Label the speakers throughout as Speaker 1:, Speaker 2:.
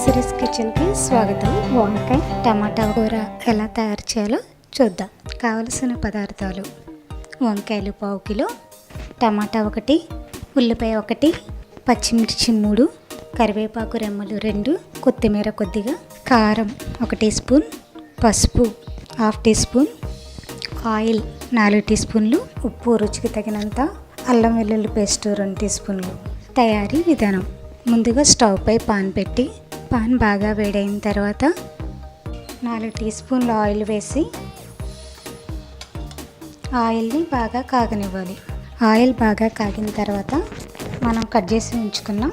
Speaker 1: Series కిచెన్కి స్వాగతం. వంకాయ టమాటా కూర ఎలా తయారు చేయాలో చూద్దాం. కావలసిన పదార్థాలు: వంకాయలు 1/2 కిలో, టమాటా 1, ఉల్లిపాయ 1, పచ్చిమిర్చి 3, కరివేపాకు రెమ్మలు 2, కొత్తిమీర కొద్దిగా, కారం 1 టీ స్పూన్, పసుపు 1/2 టీ స్పూన్, ఆయిల్ 4 టీ స్పూన్లు, ఉప్పు రుచికి తగినంత, అల్లం వెల్లుల్లి పేస్ట్ 2 టీ స్పూన్లు. తయారీ విధానం: ముందుగా స్టవ్ పై పాన్ పెట్టి పాన్ బాగా వేడైన తర్వాత 4 టీ స్పూన్ల ఆయిల్ వేసి ఆయిల్ని బాగా కాగనివ్వాలి. ఆయిల్ బాగా కాగిన తర్వాత మనం కట్ చేసి ఉంచుకున్న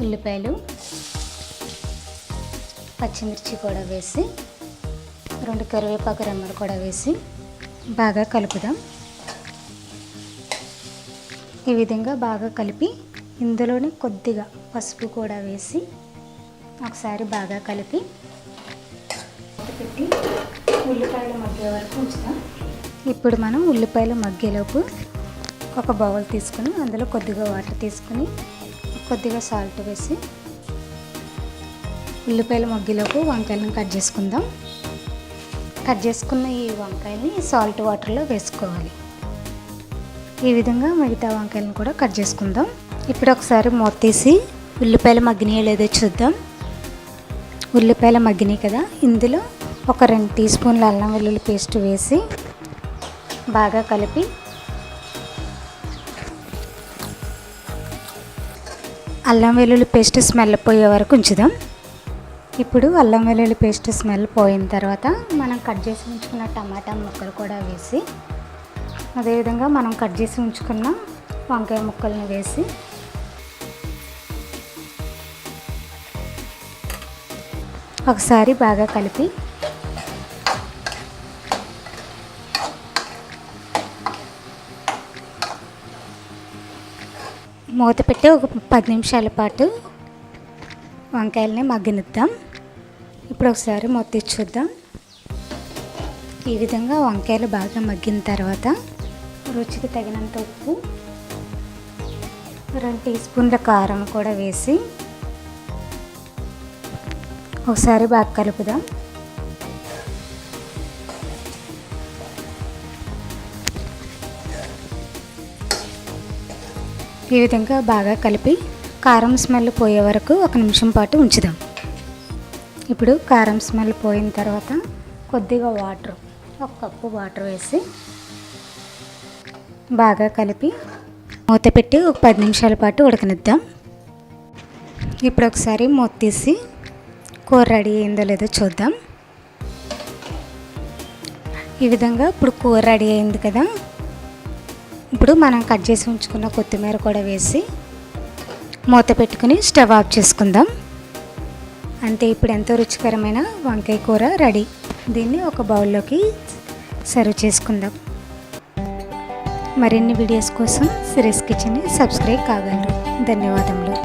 Speaker 1: ఉల్లిపాయలు, పచ్చిమిర్చి కూడా వేసి 2 కరివేపాకు రెమ్మలు కూడా వేసి బాగా కలుపుదాం. ఈ విధంగా బాగా కలిపి ఇందులోనే కొద్దిగా పసుపు కూడా వేసి ఒకసారి బాగా కలిపి పెట్టి ఉల్లిపాయలు మగ్గే వరకు ఉంచుతాం. ఇప్పుడు మనం ఉల్లిపాయలు మగ్గేలోపు ఒక బౌల్ తీసుకుని అందులో కొద్దిగా వాటర్ తీసుకుని కొద్దిగా సాల్ట్ వేసి ఉల్లిపాయలు మగ్గేలోపు వంకాయలను కట్ చేసుకుందాం. కట్ చేసుకున్న ఈ వంకాయని సాల్ట్ వాటర్లో వేసుకోవాలి. ఈ విధంగా మిగతా వంకాయలను కూడా కట్ చేసుకుందాం. ఇప్పుడు ఒకసారి మూత తీసి ఉల్లిపాయలు మగ్గినాయో లేదో చూద్దాం. ఉల్లిపాయలు మగ్గినాయి కదా, ఇందులో ఒక 2 టీ స్పూన్ల అల్లం వెల్లుల్లి పేస్ట్ వేసి బాగా కలిపి అల్లం వెల్లుల్లి పేస్ట్ స్మెల్ పోయే వరకు ఉంచుదాం. ఇప్పుడు అల్లం వెల్లుల్లి పేస్ట్ స్మెల్ పోయిన తర్వాత మనం కట్ చేసి ఉంచుకున్న టమాటా ముక్కలు కూడా వేసి అదేవిధంగా మనం కట్ చేసి ఉంచుకున్న వంకాయ ముక్కల్ని వేసి ఒకసారి బాగా కలిపి మూత పెట్టి ఒక 10 నిమిషాల పాటు వంకాయలని మగ్గనిద్దాం. ఇప్పుడు ఒకసారి మూత తీసి చూద్దాం. ఈ విధంగా వంకాయలు బాగా మగ్గిన తర్వాత రుచికి తగినంత ఉప్పు, 2 టీ స్పూన్ల కారం కూడా వేసి ఒకసారి బాగా కలుపుదాం. ఈ విధంగా బాగా కలిపి కారం స్మెల్ పోయే వరకు 1 నిమిషం పాటు ఉంచుదాం. ఇప్పుడు కారం స్మెల్ పోయిన తర్వాత కొద్దిగా వాటర్, 1 కప్పు వాటర్ వేసి బాగా కలిపి మూత పెట్టి ఒక 10 నిమిషాల పాటు ఉడకనిద్దాం. ఇప్పుడు ఒకసారి మూత తీసి కూర రెడీ అయిందో లేదో చూద్దాం. ఈ విధంగా ఇప్పుడు కూర రెడీ అయింది కదా, ఇప్పుడు మనం కట్ చేసి ఉంచుకున్న కొత్తిమీర కూడా వేసి మూత పెట్టుకుని స్టవ్ ఆఫ్ చేసుకుందాం. అంతే, ఇప్పుడు ఎంతో రుచికరమైన వంకాయ కూర రెడీ. దీన్ని ఒక బౌల్లోకి సర్వ్ చేసుకుందాం. మరిన్ని వీడియోస్ కోసం సిరీస్ కిచెన్ని సబ్స్క్రైబ్ కాగలరు. ధన్యవాదములు.